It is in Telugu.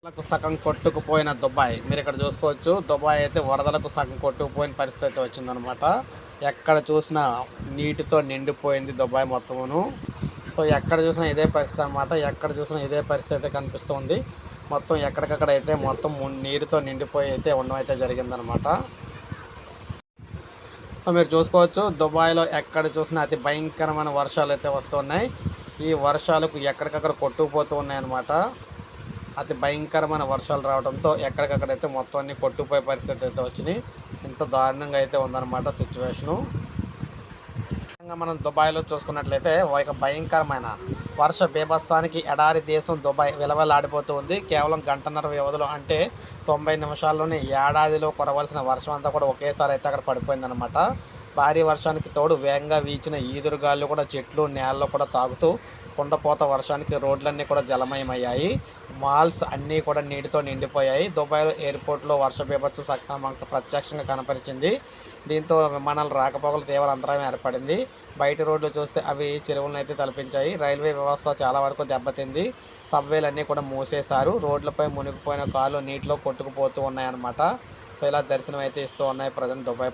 వరదలకు సగం కొట్టుకుపోయిన దుబాయ్ మీరు ఇక్కడ చూసుకోవచ్చు. దుబాయ్ అయితే వరదలకు సగం కొట్టుకుపోయిన పరిస్థితి అయితే వచ్చిందనమాట. ఎక్కడ చూసినా నీటితో నిండిపోయింది దుబాయ్ మొత్తమును. సో ఎక్కడ చూసినా ఇదే పరిస్థితి అనమాట. ఎక్కడ చూసినా ఇదే పరిస్థితి అయితే కనిపిస్తుంది. మొత్తం ఎక్కడికక్కడ అయితే మొత్తం నీరుతో నిండిపోయి అయితే ఉండడం అయితే జరిగిందనమాట. మీరు చూసుకోవచ్చు, దుబాయ్లో ఎక్కడ చూసినా అతి భయంకరమైన వర్షాలు అయితే వస్తున్నాయి. ఈ వర్షాలకు ఎక్కడికక్కడ కొట్టుకుపోతూ ఉన్నాయన్నమాట. అతి భయంకరమైన వర్షాలు రావడంతో ఎక్కడికక్కడైతే మొత్తం అన్ని కొట్టుకుపోయే పరిస్థితి అయితే వచ్చినాయి. ఇంత దారుణంగా అయితే ఉందన్నమాట సిచ్యువేషను. మనం దుబాయ్లో చూసుకున్నట్లయితే ఒక భయంకరమైన వర్ష బీభత్సానికి ఎడారి దేశం దుబాయ్ విలవలాడిపోతూ ఉంది. కేవలం గంటన్నర వ్యవధిలో అంటే 90 నిమిషాల్లోనే ఏడాదిలో కురవలసిన వర్షం అంతా కూడా ఒకేసారి అయితే అక్కడ పడిపోయిందనమాట. భారీ వర్షానికి తోడు వేగంగా వీచిన ఈదురుగాళ్ళు కూడా చెట్లు నేలలో కూడా తాగుతూ కుండపోత వర్షానికి రోడ్లన్నీ కూడా జలమయమయ్యాయి. మాల్స్ అన్నీ కూడా నీటితో నిండిపోయాయి. దుబాయ్ ఎయిర్పోర్ట్లో వర్ష బీభత్సం మనకు ప్రత్యక్షంగా కనపరిచింది. దీంతో విమానాలు రాకపోకలు తీవ్ర అంతరాయం ఏర్పడింది. బయట రోడ్లు చూస్తే అవి చెరువులను అయితే తలపించాయి. రైల్వే వ్యవస్థ చాలా వరకు దెబ్బతింది. సబ్వేలన్నీ కూడా మూసేశారు. రోడ్లపై మునిగిపోయిన కార్లు నీటిలో కొట్టుకుపోతూ ఉన్నాయన్నమాట. సో ఇలా దర్శనం అయితే ఇస్తూ ఉన్నాయి ప్రజెంట్ దుబాయ్.